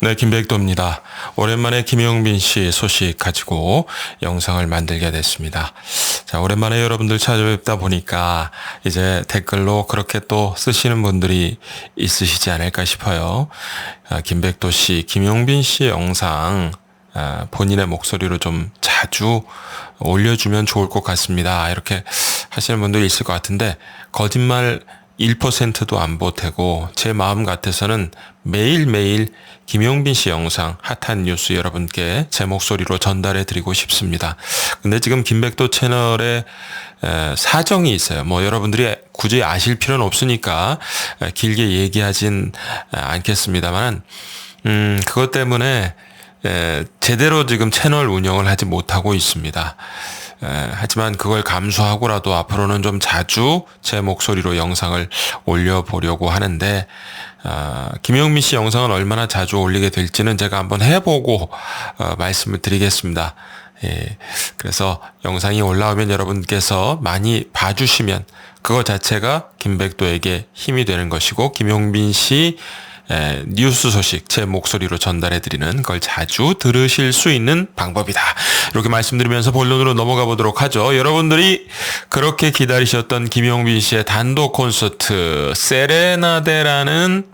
네, 김백도입니다. 오랜만에 김용빈 씨 소식 가지고 영상을 만들게 됐습니다. 자, 오랜만에 여러분들 찾아뵙다 보니까 이제 댓글로 그렇게 또 쓰시는 분들이 있으시지 않을까 싶어요. 김백도 씨, 김용빈 씨 영상 본인의 목소리로 좀 자주 올려주면 좋을 것 같습니다. 이렇게 하시는 분들이 있을 것 같은데 거짓말 1%도 안 보태고 제 마음 같아서는 매일매일 김용빈 씨 영상 핫한 뉴스 여러분께 제 목소리로 전달해 드리고 싶습니다. 근데 지금 김백도 채널에 사정이 있어요. 뭐 여러분들이 굳이 아실 필요는 없으니까 길게 얘기하진 않겠습니다만 그것 때문에 제대로 지금 채널 운영을 하지 못하고 있습니다. 하지만 그걸 감수하고라도 앞으로는 좀 자주 제 목소리로 영상을 올려보려고 하는데 김용민 씨 영상은 얼마나 자주 올리게 될지는 제가 한번 해보고 말씀을 드리겠습니다. 예, 그래서 영상이 올라오면 여러분께서 많이 봐주시면 그거 자체가 김백도에게 힘이 되는 것이고 김용빈 씨 뉴스 소식 제 목소리로 전달해드리는 걸 자주 들으실 수 있는 방법이다. 이렇게 말씀드리면서 본론으로 넘어가 보도록 하죠. 여러분들이 그렇게 기다리셨던 김용빈 씨의 단독 콘서트 세레나데라는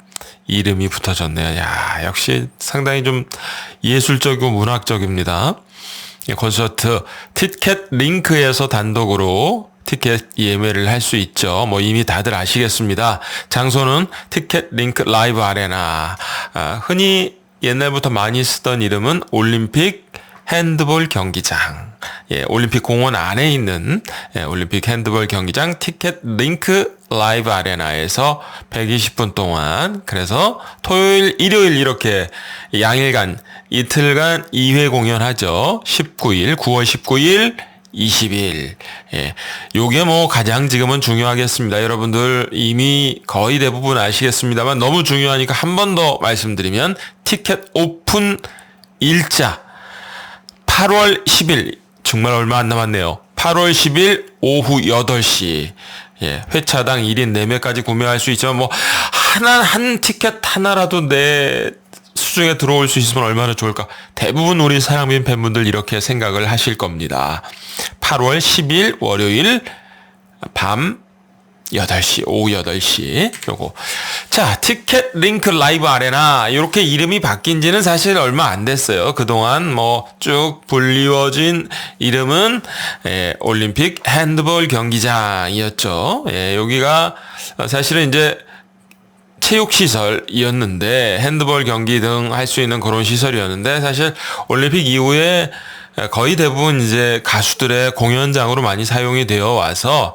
이름이 붙어졌네요. 야, 역시 상당히 좀 예술적이고 문학적입니다. 콘서트 티켓 링크에서 단독으로 티켓 예매를 할 수 있죠. 뭐 이미 다들 아시겠습니다. 장소는 티켓 링크 라이브 아레나. 흔히 옛날부터 많이 쓰던 이름은 올림픽 핸드볼 경기장. 예, 올림픽 공원 안에 있는 올림픽 핸드볼 경기장 티켓 링크 라이브 아레나에서 120분 동안 그래서 토요일, 일요일 이렇게 양일간 이틀간 2회 공연하죠. 9월 19일 20일. 예. 요게 뭐 가장 지금은 중요하겠습니다. 여러분들 이미 거의 대부분 아시겠습니다만 너무 중요하니까 한 번 더 말씀드리면 티켓 오픈 일자 8월 10일 정말 얼마 안 남았네요. 8월 10일 오후 8시. 예. 회차당 1인 4매까지 구매할 수 있지만 뭐 한 티켓 하나라도 내 수중에 들어올 수 있으면 얼마나 좋을까. 대부분 우리 사랑빈 팬분들 이렇게 생각을 하실 겁니다. 8월 10일 월요일 밤 8시, 오후 8시. 요거. 자, 티켓 링크 라이브 아레나. 이렇게 이름이 바뀐 지는 사실 얼마 안 됐어요. 그동안 뭐 쭉 불리워진 이름은 올림픽 핸드볼 경기장이었죠. 여기가 사실은 이제 체육시설이었는데 핸드볼 경기 등 할 수 있는 그런 시설이었는데 사실 올림픽 이후에 거의 대부분 이제 가수들의 공연장으로 많이 사용이 되어 와서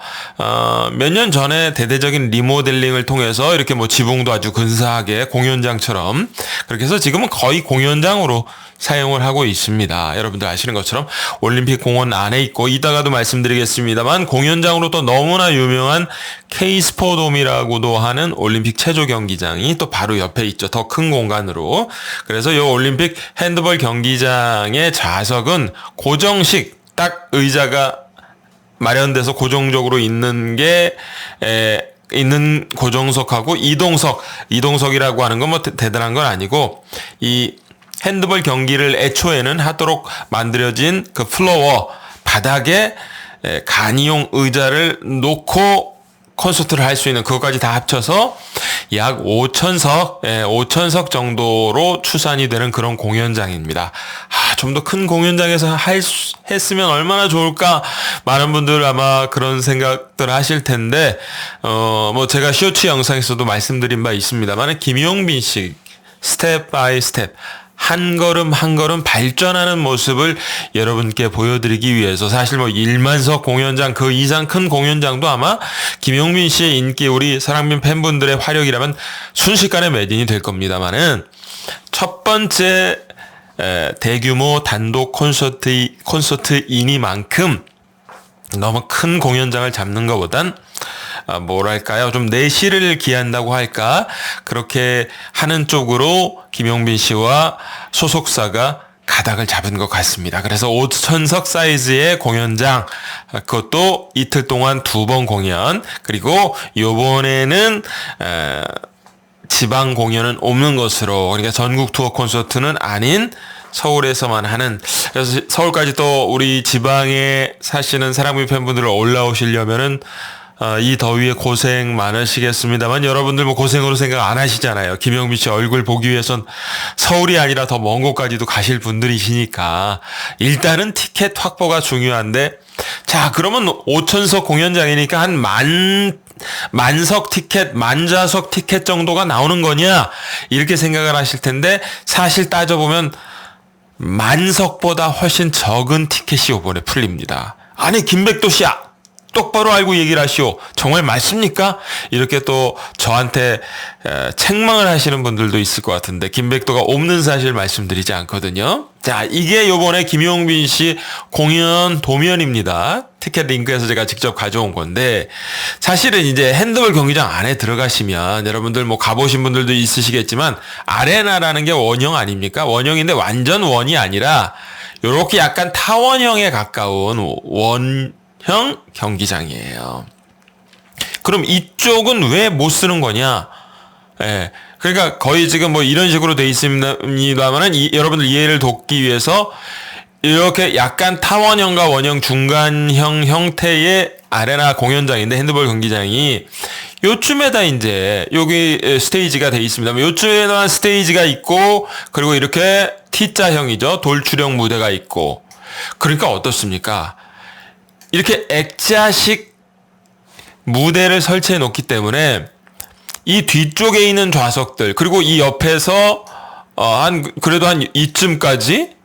몇 년 전에 대대적인 리모델링을 통해서 이렇게 뭐 지붕도 아주 근사하게 공연장처럼 그렇게 해서 지금은 거의 공연장으로 사용을 하고 있습니다. 여러분들 아시는 것처럼 올림픽 공원 안에 있고 이따가도 말씀드리겠습니다만 공연장으로 또 너무나 유명한 K스포돔이라고도 하는 올림픽 체조 경기장이 또 바로 옆에 있죠. 더 큰 공간으로. 그래서 이 올림픽 핸드볼 경기장의 좌석은 고정식 딱 의자가 마련돼서 고정적으로 있는 게 있는 고정석하고 이동석이라고 하는 건 뭐 대단한 건 아니고 이 핸드볼 경기를 애초에는 하도록 만들어진 그 플로어 바닥에 간이용 의자를 놓고 콘서트를 할 수 있는 그것까지 다 합쳐서 약 5천석 정도로 추산이 되는 그런 공연장입니다. 좀 더 큰 공연장에서 했으면 얼마나 좋을까? 많은 분들 아마 그런 생각들 하실 텐데, 뭐 제가 쇼츠 영상에서도 말씀드린 바 있습니다만, 김용빈 씨 스텝 바이 스텝 한 걸음 한 걸음 발전하는 모습을 여러분께 보여드리기 위해서 사실 뭐 1만석 공연장 그 이상 큰 공연장도 아마 김용빈 씨의 인기 우리 사랑빈 팬분들의 화력이라면 순식간에 매진이 될 겁니다만은 첫 번째 대규모 단독 콘서트이니만큼 너무 큰 공연장을 잡는 것보단 뭐랄까요, 좀 내실을 기한다고 할까, 그렇게 하는 쪽으로 김용빈 씨와 소속사가 가닥을 잡은 것 같습니다. 그래서 5천석 사이즈의 공연장, 그것도 이틀 동안 2번 공연, 그리고 요번에는 지방 공연은 없는 것으로, 그러니까 전국 투어 콘서트는 아닌 서울에서만 하는, 그래서 서울까지 또 우리 지방에 사시는 사랑비 팬분들 올라오시려면은 이 더위에 고생 많으시겠습니다만 여러분들 뭐 고생으로 생각 안 하시잖아요. 김영빈 씨 얼굴 보기 위해선 서울이 아니라 더 먼 곳까지도 가실 분들이시니까 일단은 티켓 확보가 중요한데, 자, 그러면 5천석 공연장이니까 한 만석 티켓, 만좌석 티켓 정도가 나오는 거냐? 이렇게 생각을 하실 텐데, 사실 따져보면 만석보다 훨씬 적은 티켓이 이번에 풀립니다. 아니, 김백도 씨, 똑바로 알고 얘기를 하시오. 정말 맞습니까? 이렇게 또 저한테 책망을 하시는 분들도 있을 것 같은데, 김백도가 없는 사실 말씀드리지 않거든요. 자, 이게 요번에 김용빈 씨 공연 도면입니다. 티켓 링크에서 제가 직접 가져온 건데, 사실은 이제 핸드볼 경기장 안에 들어가시면 여러분들 뭐 가보신 분들도 있으시겠지만 아레나라는 게 원형 아닙니까? 원형인데 완전 원이 아니라 요렇게 약간 타원형에 가까운 형 경기장이에요. 그럼 이쪽은 왜 못 쓰는 거냐? 예. 그러니까 거의 지금 뭐 이런 식으로 돼 있습니다만은 여러분들 이해를 돕기 위해서 이렇게 약간 타원형과 원형 중간형 형태의 아레나 공연장인데, 핸드볼 경기장이 요쯤에다 이제 여기 스테이지가 돼 있습니다. 요쯤에다 스테이지가 있고, 그리고 이렇게 T자형이죠. 돌출형 무대가 있고. 그러니까 어떻습니까? 이렇게 액자식 무대를 설치해 놓기 때문에 이 뒤쪽에 있는 좌석들, 그리고 이 옆에서 그래도 한 이쯤까지는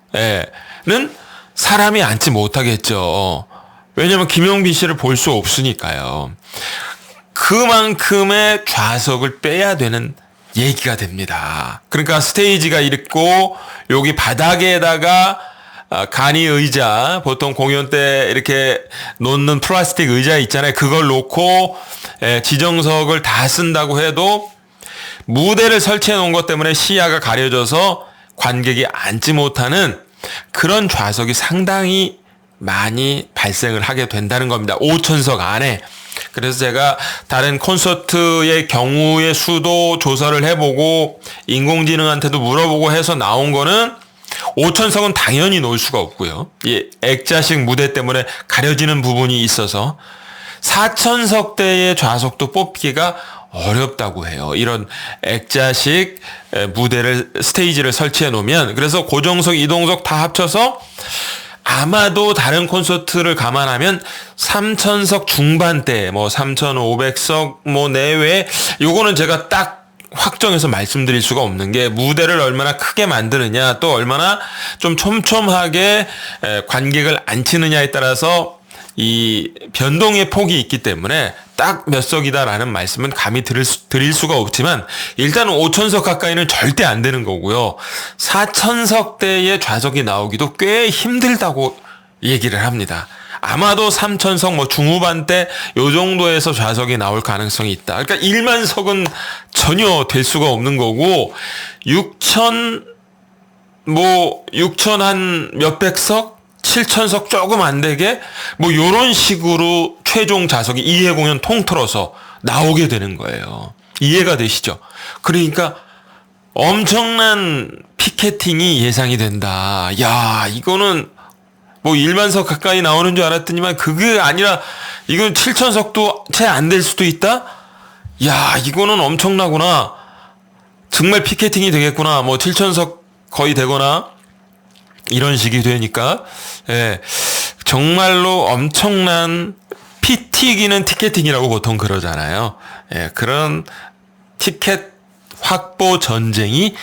사람이 앉지 못하겠죠. 왜냐면 김용빈 씨를 볼 수 없으니까요. 그만큼의 좌석을 빼야 되는 얘기가 됩니다. 그러니까 스테이지가 있고 여기 바닥에다가 간이 의자, 보통 공연 때 이렇게 놓는 플라스틱 의자 있잖아요. 그걸 놓고 지정석을 다 쓴다고 해도 무대를 설치해 놓은 것 때문에 시야가 가려져서 관객이 앉지 못하는 그런 좌석이 상당히 많이 발생을 하게 된다는 겁니다. 5천석 안에. 그래서 제가 다른 콘서트의 경우의 수도 조사를 해보고 인공지능한테도 물어보고 해서 나온 거는 5천석은 당연히 놓을 수가 없고요. 이 액자식 무대 때문에 가려지는 부분이 있어서 4천석대의 좌석도 뽑기가 어렵다고 해요. 이런 액자식 무대를, 스테이지를 설치해 놓으면. 그래서 고정석, 이동석 다 합쳐서 아마도 다른 콘서트를 감안하면 3천석 중반대, 뭐 3,500석 뭐 내외, 요거는 제가 딱 확정해서 말씀드릴 수가 없는 게, 무대를 얼마나 크게 만드느냐, 또 얼마나 좀 촘촘하게 관객을 앉히느냐에 따라서 이 변동의 폭이 있기 때문에 딱 몇 석이다라는 말씀은 감히 드릴 수가 없지만, 일단은 5천석 가까이는 절대 안 되는 거고요. 4천석대의 좌석이 나오기도 꽤 힘들다고 얘기를 합니다. 아마도 3천석 뭐 중후반대 요 정도에서 좌석이 나올 가능성이 있다. 그러니까 1만 석은 전혀 될 수가 없는 거고, 6천 한 몇백 석? 7천석 조금 안 되게 뭐 요런 식으로 최종 좌석이 2회 공연 통틀어서 나오게 되는 거예요. 이해가 되시죠? 그러니까 엄청난 피케팅이 예상이 된다. 야, 이거는 뭐 1만석 가까이 나오는 줄 알았더니만 그게 아니라 이건 7천석도 채 안 될 수도 있다? 야, 이거는 엄청나구나. 정말 피케팅이 되겠구나. 뭐 7천석 거의 되거나 이런 식이 되니까, 예, 정말로 엄청난 피 튀기는 티켓팅이라고 보통 그러잖아요. 예, 그런 티켓 확보 전쟁이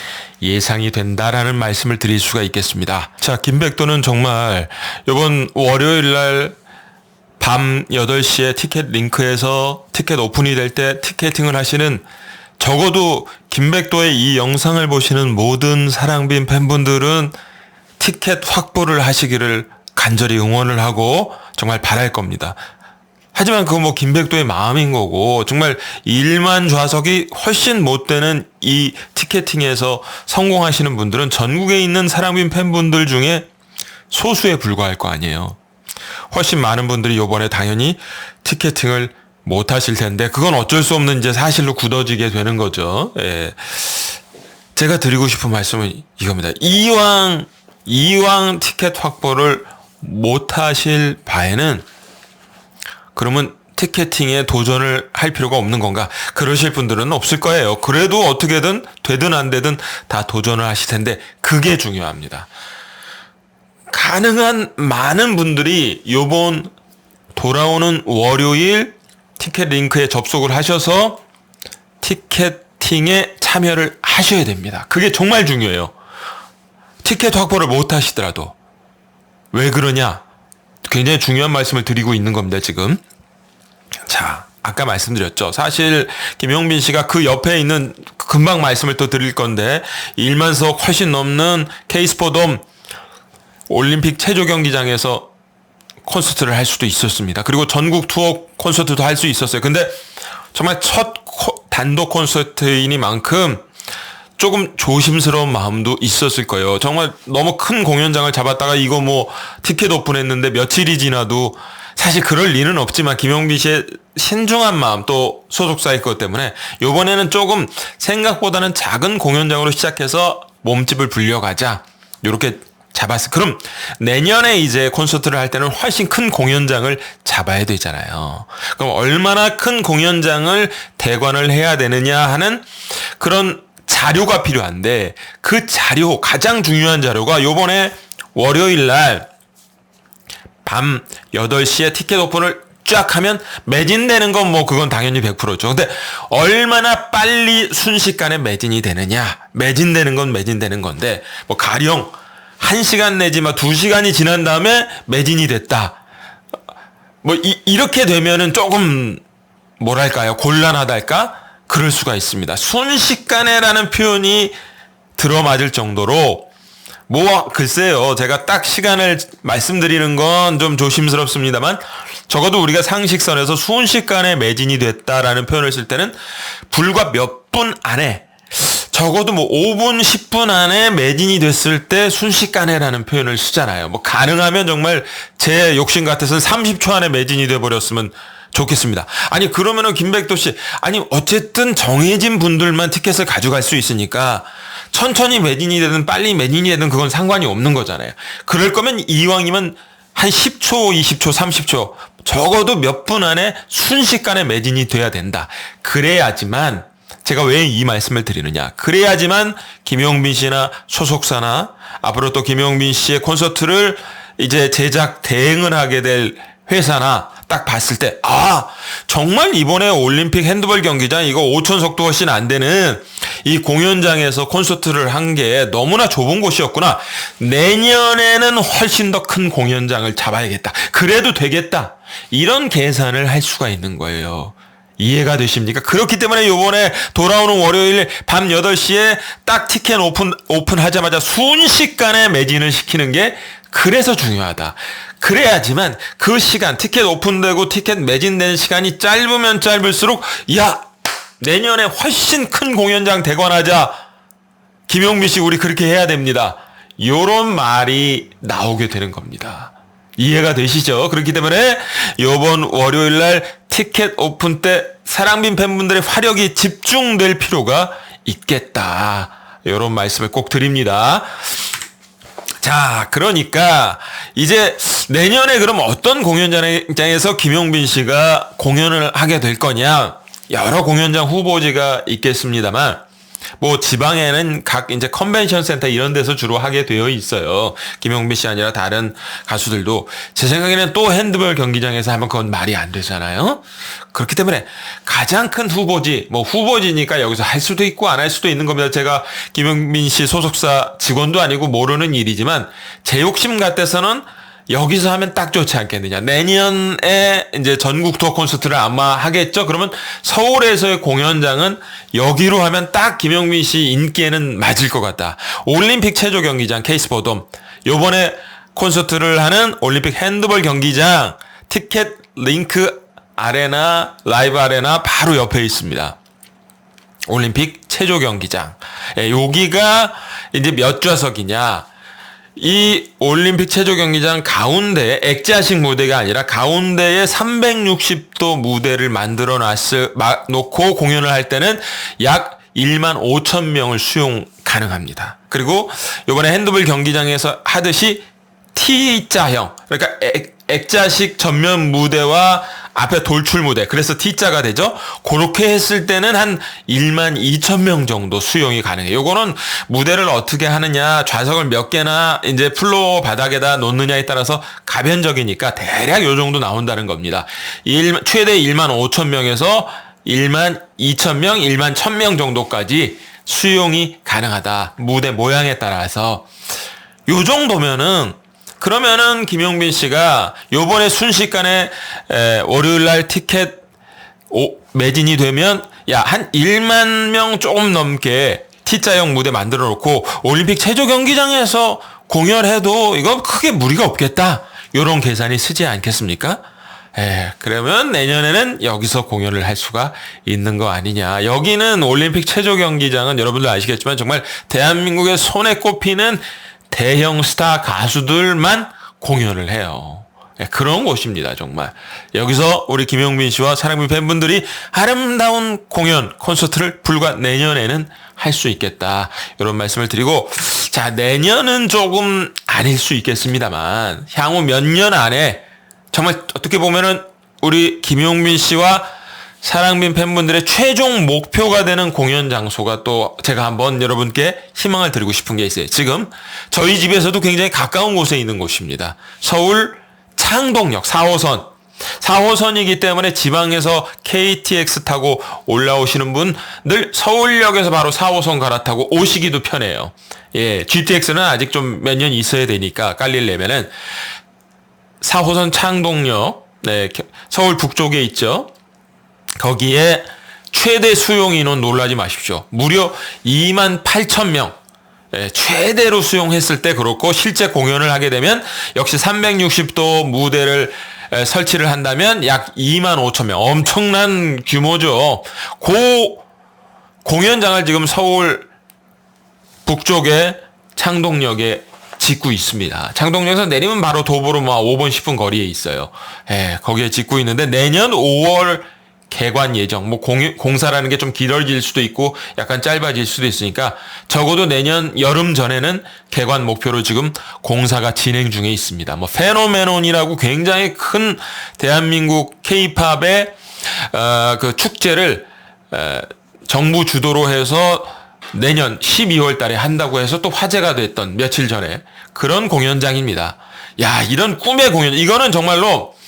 예상이 된다라는 말씀을 드릴 수가 있겠습니다. 자, 김백도는 정말 이번 월요일 날 밤 8시에 티켓 링크에서 티켓 오픈이 될 때 티켓팅을 하시는, 적어도 김백도의 이 영상을 보시는 모든 사랑빈 팬분들은 티켓 확보를 하시기를 간절히 응원을 하고 정말 바랄 겁니다. 하지만 그거 뭐 김백도의 마음인 거고, 정말 1만 좌석이 훨씬 못 되는 이 티켓팅에서 성공하시는 분들은 전국에 있는 사랑빈 팬분들 중에 소수에 불과할 거 아니에요. 훨씬 많은 분들이 이번에 당연히 티켓팅을 못 하실 텐데 그건 어쩔 수 없는 이제 사실로 굳어지게 되는 거죠. 예. 제가 드리고 싶은 말씀은 이겁니다. 이왕 티켓 확보를 못 하실 바에는 그러면 티켓팅에 도전을 할 필요가 없는 건가? 그러실 분들은 없을 거예요. 그래도 어떻게든 되든 안 되든 다 도전을 하실 텐데 그게 중요합니다. 가능한 많은 분들이 요번 돌아오는 월요일 티켓 링크에 접속을 하셔서 티켓팅에 참여를 하셔야 됩니다. 그게 정말 중요해요. 티켓 확보를 못 하시더라도. 왜 그러냐? 굉장히 중요한 말씀을 드리고 있는 겁니다, 지금. 자, 아까 말씀드렸죠. 사실 김용빈 씨가 그 옆에 있는 금방 말씀을 또 드릴 건데 1만석 훨씬 넘는 K스포돔 올림픽 체조 경기장에서 콘서트를 할 수도 있었습니다. 그리고 전국 투어 콘서트도 할 수 있었어요. 근데 정말 첫 단독 콘서트이니만큼 조금 조심스러운 마음도 있었을 거예요. 정말 너무 큰 공연장을 잡았다가 이거 뭐 티켓 오픈했는데 며칠이 지나도 사실 그럴 리는 없지만 김용빈 씨의 신중한 마음 또 소속사의 것 때문에 이번에는 조금 생각보다는 작은 공연장으로 시작해서 몸집을 불려가자 이렇게 잡았어. 그럼 내년에 이제 콘서트를 할 때는 훨씬 큰 공연장을 잡아야 되잖아요. 그럼 얼마나 큰 공연장을 대관을 해야 되느냐 하는 그런 자료가 필요한데 그 자료, 가장 중요한 자료가 요번에 월요일 날 밤 8시에 티켓 오픈을 쫙 하면 매진되는 건 뭐 그건 당연히 100%죠. 근데 얼마나 빨리 순식간에 매진이 되느냐. 매진되는 건 매진되는 건데 뭐 가령 1시간 내지 막 2시간이 지난 다음에 매진이 됐다. 뭐 이렇게 되면은 조금 뭐랄까요? 곤란하달까? 그럴 수가 있습니다. 순식간에라는 표현이 들어맞을 정도로 뭐 글쎄요. 제가 딱 시간을 말씀드리는 건 좀 조심스럽습니다만 적어도 우리가 상식선에서 순식간에 매진이 됐다라는 표현을 쓸 때는 불과 몇 분 안에 적어도 뭐 5분, 10분 안에 매진이 됐을 때 순식간에라는 표현을 쓰잖아요. 뭐 가능하면 정말 제 욕심 같아서는 30초 안에 매진이 돼버렸으면 좋겠습니다. 아니 그러면은 김백도 씨, 아니 어쨌든 정해진 분들만 티켓을 가져갈 수 있으니까 천천히 매진이 되든 빨리 매진이 되든 그건 상관이 없는 거잖아요. 그럴 거면 이왕이면 한 10초, 20초, 30초 적어도 몇 분 안에 순식간에 매진이 돼야 된다. 그래야지만 제가 왜 이 말씀을 드리느냐. 그래야지만 김용빈 씨나 소속사나 앞으로 또 김용빈 씨의 콘서트를 이제 제작 대행을 하게 될 회사나 딱 봤을 때, 아, 정말 이번에 올림픽 핸드볼 경기장 이거 5,000석도 훨씬 안 되는 이 공연장에서 콘서트를 한 게 너무나 좁은 곳이었구나. 내년에는 훨씬 더 큰 공연장을 잡아야겠다. 그래도 되겠다. 이런 계산을 할 수가 있는 거예요. 이해가 되십니까? 그렇기 때문에 요번에 돌아오는 월요일 밤 8시에 딱 티켓 오픈하자마자 순식간에 매진을 시키는 게 그래서 중요하다. 그래야지만 그 시간, 티켓 오픈되고 티켓 매진되는 시간이 짧으면 짧을수록 야, 내년에 훨씬 큰 공연장 대관하자. 김용빈 씨 우리 그렇게 해야 됩니다. 요런 말이 나오게 되는 겁니다. 이해가 되시죠? 그렇기 때문에 이번 월요일 날 티켓 오픈 때 사랑빈 팬분들의 화력이 집중될 필요가 있겠다. 이런 말씀을 꼭 드립니다. 자, 그러니까 이제 내년에 그럼 어떤 공연장에서 김용빈 씨가 공연을 하게 될 거냐? 여러 공연장 후보지가 있겠습니다만 뭐 지방에는 각 이제 컨벤션 센터 이런 데서 주로 하게 되어 있어요. 김용빈 씨 아니라 다른 가수들도 제 생각에는 또 핸드볼 경기장에서 하면 그건 말이 안 되잖아요. 그렇기 때문에 가장 큰 후보지, 뭐 후보지니까 여기서 할 수도 있고 안 할 수도 있는 겁니다. 제가 김용빈 씨 소속사 직원도 아니고 모르는 일이지만 제 욕심 같아서는 여기서 하면 딱 좋지 않겠느냐. 내년에 이제 전국 투어 콘서트를 아마 하겠죠. 그러면 서울에서의 공연장은 여기로 하면 딱 김용빈 씨 인기에는 맞을 것 같다. 올림픽 체조 경기장 K스포돔, 요번에 콘서트를 하는 올림픽 핸드볼 경기장 티켓 링크 아레나, 라이브 아레나 바로 옆에 있습니다. 올림픽 체조 경기장. 여기가 이제 몇 좌석이냐. 이 올림픽 체조 경기장 가운데 액자식 무대가 아니라 가운데에 360도 무대를 만들어 놓고 공연을 할 때는 약 1만 5천 명을 수용 가능합니다. 그리고 이번에 핸드볼 경기장에서 하듯이 T자형, 그러니까 액자식 전면 무대와 앞에 돌출 무대, 그래서 T자가 되죠. 그렇게 했을 때는 한 1만 2천 명 정도 수용이 가능해요. 요거는 무대를 어떻게 하느냐, 좌석을 몇 개나 이제 플로어 바닥에다 놓느냐에 따라서 가변적이니까 대략 요 정도 나온다는 겁니다. 최대 1만 5천 명에서 1만 2천 명, 1만 1천 명 정도까지 수용이 가능하다. 무대 모양에 따라서. 요 정도면은 그러면은 김용빈 씨가 요번에 순식간에 월요일 날 티켓 매진이 되면 한 1만 명 조금 넘게 T자형 무대 만들어 놓고 올림픽 체조 경기장에서 공연해도 이거 크게 무리가 없겠다. 요런 계산이 쓰지 않겠습니까? 그러면 내년에는 여기서 공연을 할 수가 있는 거 아니냐. 여기는 올림픽 체조 경기장은 여러분들 아시겠지만 정말 대한민국의 손에 꼽히는 대형 스타 가수들만 공연을 해요. 그런 곳입니다, 정말. 여기서 우리 김용빈 씨와 사랑민 팬분들이 아름다운 공연, 콘서트를 불과 내년에는 할 수 있겠다. 이런 말씀을 드리고, 자, 내년은 조금 아닐 수 있겠습니다만, 향후 몇 년 안에 정말 어떻게 보면은 우리 김용빈 씨와 사랑민 팬분들의 최종 목표가 되는 공연 장소가 또 제가 한번 여러분께 희망을 드리고 싶은 게 있어요. 지금 저희 집에서도 굉장히 가까운 곳에 있는 곳입니다. 서울 창동역 4호선. 4호선이기 때문에 지방에서 KTX 타고 올라오시는 분들 서울역에서 바로 4호선 갈아타고 오시기도 편해요. GTX는 아직 좀 몇 년 있어야 되니까 깔리려면은 4호선 창동역, 서울 북쪽에 있죠. 거기에 최대 수용 인원 놀라지 마십시오. 무려 2만 8천 명. 최대로 수용했을 때 그렇고 실제 공연을 하게 되면 역시 360도 무대를 설치를 한다면 약 2만 5천 명. 엄청난 규모죠. 그 공연장을 지금 서울 북쪽에 창동역에 짓고 있습니다. 창동역에서 내리면 바로 도보로 5분 10분 거리에 있어요. 거기에 짓고 있는데 내년 5월 개관 예정. 공사라는 게 좀 길어질 수도 있고 약간 짧아질 수도 있으니까 적어도 내년 여름 전에는 개관 목표로 지금 공사가 진행 중에 있습니다. 페노메논이라고 굉장히 큰 대한민국 K-팝의 그 축제를 정부 주도로 해서 내년 12월 달에 한다고 해서 또 화제가 됐던 며칠 전에 그런 공연장입니다. 이런 꿈의 공연. 이거는 정말로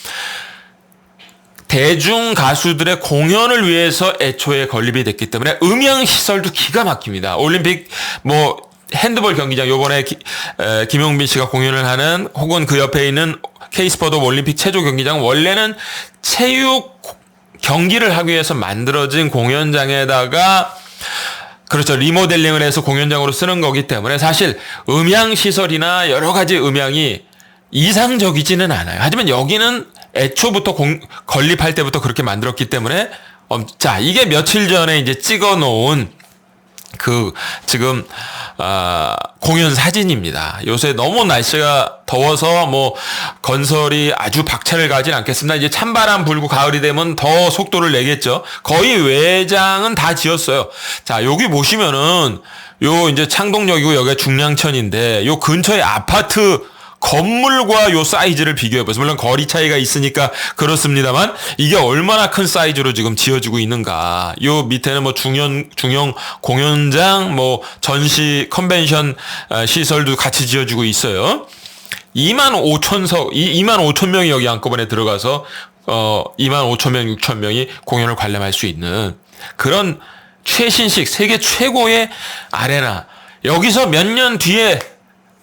대중 가수들의 공연을 위해서 애초에 건립이 됐기 때문에 음향 시설도 기가 막힙니다. 올림픽 핸드볼 경기장 요번에 김용빈 씨가 공연을 하는 혹은 그 옆에 있는 K스포츠 올림픽 체조 경기장 원래는 체육 경기를 하기 위해서 만들어진 공연장에다가 그렇죠. 리모델링을 해서 공연장으로 쓰는 거기 때문에 사실 음향 시설이나 여러 가지 음향이 이상적이지는 않아요. 하지만 여기는 애초부터 건립할 때부터 그렇게 만들었기 때문에 자, 이게 며칠 전에 이제 찍어 놓은 지금 공연 사진입니다. 요새 너무 날씨가 더워서 건설이 아주 박차를 가진 않겠습니다. 이제 찬바람 불고 가을이 되면 더 속도를 내겠죠. 거의 외장은 다 지었어요. 자, 여기 보시면은 요 이제 창동역이고 여기가 중량천인데 요 근처에 아파트 건물과 요 사이즈를 비교해보세요. 물론 거리 차이가 있으니까 그렇습니다만 이게 얼마나 큰 사이즈로 지금 지어지고 있는가. 요 밑에는 중형 공연장, 전시 컨벤션 시설도 같이 지어지고 있어요. 2만 5천 명이 여기 한꺼번에 들어가서 2만 5천 명, 6천 명이 공연을 관람할 수 있는 그런 최신식 세계 최고의 아레나. 여기서 몇 년 뒤에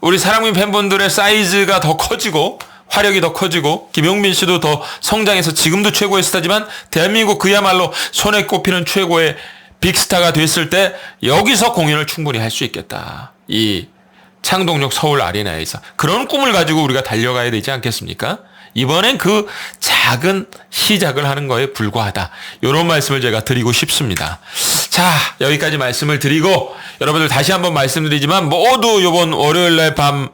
우리 사랑민 팬분들의 사이즈가 더 커지고 화력이 더 커지고 김용빈 씨도 더 성장해서 지금도 최고의 스타지만 대한민국 그야말로 손에 꼽히는 최고의 빅스타가 됐을 때 여기서 공연을 충분히 할 수 있겠다. 이 창동역 서울 아레나에서 그런 꿈을 가지고 우리가 달려가야 되지 않겠습니까? 이번엔 그 작은 시작을 하는 거에 불과하다. 이런 말씀을 제가 드리고 싶습니다. 자, 여기까지 말씀을 드리고 여러분들 다시 한번 말씀드리지만 모두 이번 월요일 날 밤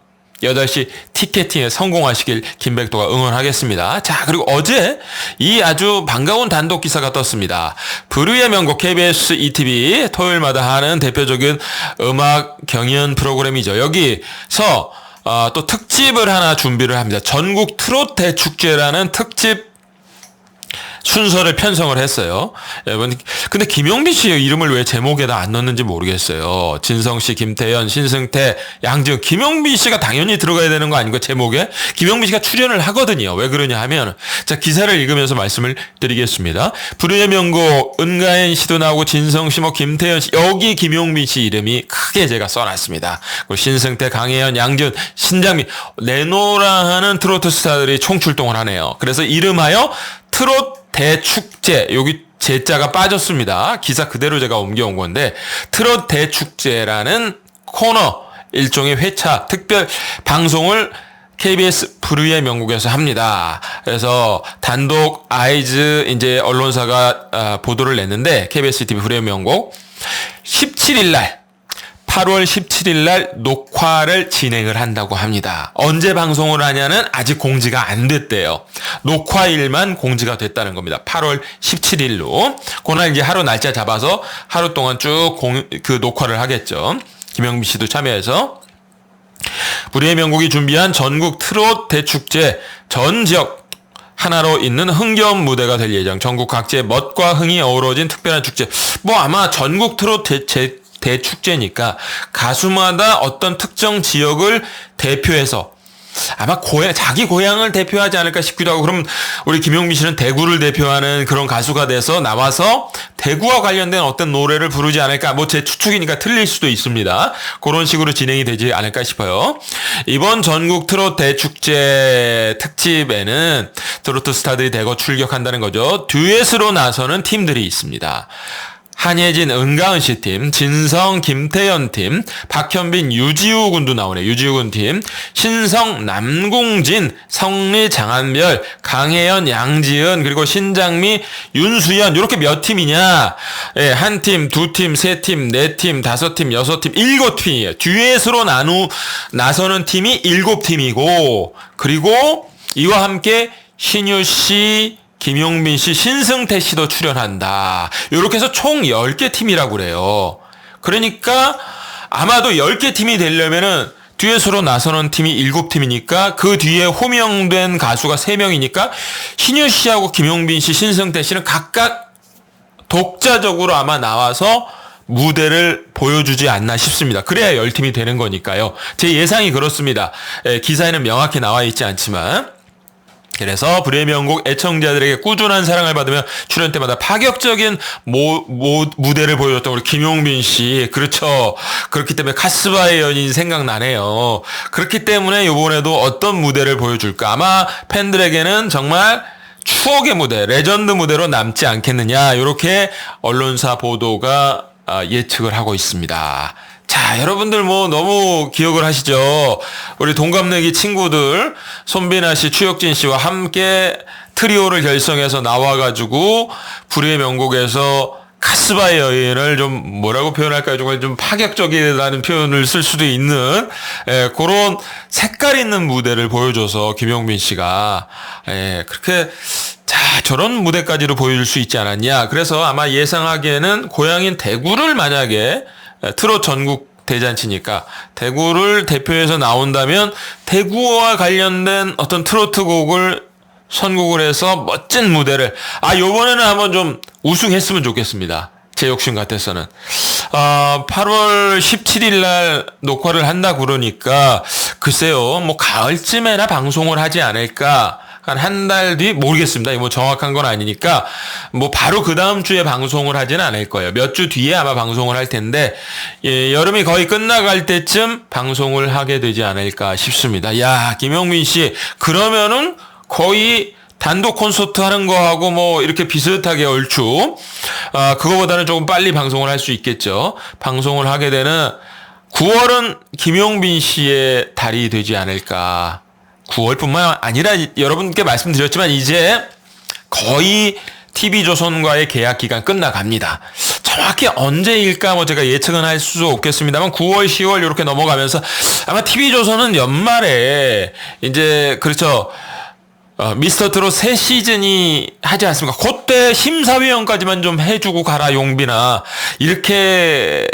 8시 티켓팅에 성공하시길 김백도가 응원하겠습니다. 자, 그리고 어제 이 아주 반가운 단독 기사가 떴습니다. 불후의 명곡 KBS ETV 토요일마다 하는 대표적인 음악 경연 프로그램이죠. 여기서 또 특집을 하나 준비를 합니다. 전국 트롯 대축제라는 특집 순서를 편성을 했어요. 근데 김용빈 씨의 이름을 왜 제목에다 안 넣는지 모르겠어요. 진성 씨, 김태현, 신승태, 양지은, 김용빈 씨가 당연히 들어가야 되는 거 아닌가, 제목에? 김용빈 씨가 출연을 하거든요. 왜 그러냐 하면, 자, 기사를 읽으면서 말씀을 드리겠습니다. 불후의 명곡, 은가인 씨도 나오고, 진성 씨, 김태현 씨, 여기 김용빈 씨 이름이 크게 제가 써놨습니다. 그리고 신승태, 강혜연, 양지은, 신장미, 내노라 하는 트로트 스타들이 총출동을 하네요. 그래서 이름하여 트롯 대축제, 여기 제자가 빠졌습니다. 기사 그대로 제가 옮겨온 건데, 트롯 대축제라는 코너, 일종의 회차, 특별 방송을 KBS 불후의 명곡에서 합니다. 그래서 단독 아이즈 이제 언론사가 보도를 냈는데, KBS TV 불후의 명곡 17일 날, 8월 17일 날 녹화를 진행을 한다고 합니다. 언제 방송을 하냐는 아직 공지가 안 됐대요. 녹화일만 공지가 됐다는 겁니다. 8월 17일로. 그날 이제 하루 날짜 잡아서 하루 동안 쭉 그 녹화를 하겠죠. 김영빈 씨도 참여해서. 불후의 명곡이 준비한 전국 트롯 대축제 전 지역 하나로 있는 흥겨운 무대가 될 예정. 전국 각지의 멋과 흥이 어우러진 특별한 축제. 뭐 아마 전국 트롯 대축제니까 가수마다 어떤 특정 지역을 대표해서 아마 자기 고향을 대표하지 않을까 싶기도 하고, 그럼 우리 김용민 씨는 대구를 대표하는 그런 가수가 돼서 나와서 대구와 관련된 어떤 노래를 부르지 않을까, 뭐 제 추측이니까 틀릴 수도 있습니다. 그런 식으로 진행이 되지 않을까 싶어요. 이번 전국 트롯 대축제 특집에는 트로트 스타들이 대거 출격한다는 거죠. 듀엣으로 나서는 팀들이 있습니다. 한예진, 은가은 씨 팀, 진성, 김태현 팀, 박현빈, 유지우 군도 나오네. 유지우 군 팀, 신성, 남궁진, 성리, 장한별, 강혜연, 양지은, 그리고 신장미, 윤수연, 이렇게 몇 팀이냐? 예, 한 팀, 두 팀, 세 팀, 네 팀, 다섯 팀, 여섯 팀, 7팀이에요. 듀엣으로 나서는 팀이 7팀이고, 그리고 이와 함께 신유 씨, 김용빈 씨, 신승태 씨도 출연한다. 이렇게 해서 총 10개 팀이라고 그래요. 그러니까 아마도 10개 팀이 되려면은 듀엣으로 나서는 팀이 7팀이니까 그 뒤에 호명된 가수가 3명이니까 신유 씨하고 김용빈 씨, 신승태 씨는 각각 독자적으로 아마 나와서 무대를 보여주지 않나 싶습니다. 그래야 10팀이 되는 거니까요. 제 예상이 그렇습니다. 기사에는 명확히 나와 있지 않지만. 그래서 불후의 명곡 애청자들에게 꾸준한 사랑을 받으며 출연 때마다 파격적인 무대를 보여줬던 우리 김용빈 씨. 그렇죠. 그렇기 때문에 카스바의 연인 생각나네요. 그렇기 때문에 이번에도 어떤 무대를 보여줄까. 아마 팬들에게는 정말 추억의 무대, 레전드 무대로 남지 않겠느냐. 이렇게 언론사 보도가 예측을 하고 있습니다. 자, 여러분들 뭐 너무 기억을 하시죠? 우리 동갑내기 친구들 손비나 씨, 추혁진 씨와 함께 트리오를 결성해서 나와가지고 불후의 명곡에서 카스바의 여인을 좀 뭐라고 표현할까요? 정말 좀 파격적이라는 표현을 쓸 수도 있는 그런 색깔 있는 무대를 보여줘서 김용빈 씨가 그렇게 자, 저런 무대까지도 보여줄 수 있지 않았냐. 그래서 아마 예상하기에는 고향인 대구를 만약에 트롯 전국 대잔치니까 대구를 대표해서 나온다면 대구와 관련된 어떤 트로트 곡을 선곡을 해서 멋진 무대를 요번에는 한번 좀 우승했으면 좋겠습니다. 제 욕심 같아서는 8월 17일 날 녹화를 한다 그러니까 글쎄요, 뭐 가을쯤에나 방송을 하지 않을까. 한 달 뒤 모르겠습니다. 뭐 정확한 건 아니니까 뭐 바로 그 다음 주에 방송을 하지는 않을 거예요. 몇 주 뒤에 아마 방송을 할 텐데 여름이 거의 끝나갈 때쯤 방송을 하게 되지 않을까 싶습니다. 야, 김용민 씨 그러면은 거의 단독 콘서트 하는 거하고 뭐 이렇게 비슷하게 얼추 그거보다는 조금 빨리 방송을 할 수 있겠죠. 방송을 하게 되는 9월은 김용빈 씨의 달이 되지 않을까. 9월뿐만 아니라 여러분께 말씀드렸지만 이제 거의 TV조선과의 계약 기간 끝나갑니다. 정확히 언제일까 뭐 제가 예측은 할 수 없겠습니다만 9월, 10월 이렇게 넘어가면서 아마 TV조선은 연말에 이제 그렇죠. 미스터 트롯 새 시즌이 하지 않습니까? 그때 심사위원까지만 좀 해주고 가라 용빈아 이렇게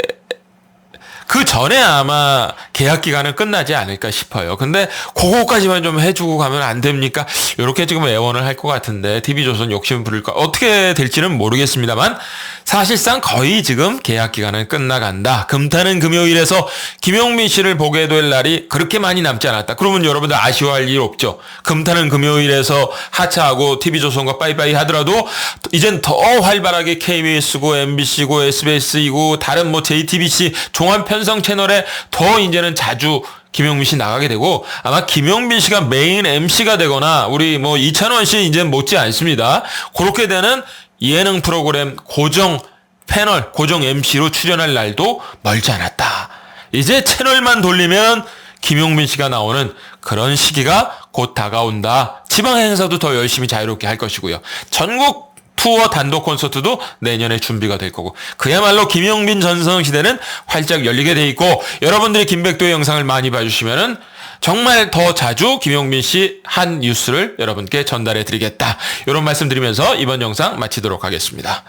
그 전에 아마 계약 기간은 끝나지 않을까 싶어요. 근데 그거까지만 좀 해주고 가면 안 됩니까? 이렇게 지금 애원을 할 것 같은데 TV조선 욕심 부릴까? 어떻게 될지는 모르겠습니다만 사실상 거의 지금 계약 기간은 끝나간다. 금타는 금요일에서 김용민 씨를 보게 될 날이 그렇게 많이 남지 않았다. 그러면 여러분들 아쉬워할 일 없죠. 금타는 금요일에서 하차하고 TV조선과 빠이빠이 하더라도 이젠 더 활발하게 KBS고 MBC고 SBS이고 다른 뭐 JTBC 종합 편성 채널에 더 이제는 자주 김용민 씨 나가게 되고 아마 김용민 씨가 메인 MC가 되거나 우리 뭐 이찬원 씨 이제 못지 않습니다. 그렇게 되는 예능 프로그램 고정 패널, 고정 MC로 출연할 날도 멀지 않았다. 이제 채널만 돌리면 김용민 씨가 나오는 그런 시기가 곧 다가온다. 지방 행사도 더 열심히 자유롭게 할 것이고요. 전국 투어 단독 콘서트도 내년에 준비가 될 거고 그야말로 김용민 전성 시대는 활짝 열리게 돼 있고 여러분들이 김백도의 영상을 많이 봐주시면은 정말 더 자주 김용민 씨 한 뉴스를 여러분께 전달해 드리겠다. 이런 말씀 드리면서 이번 영상 마치도록 하겠습니다.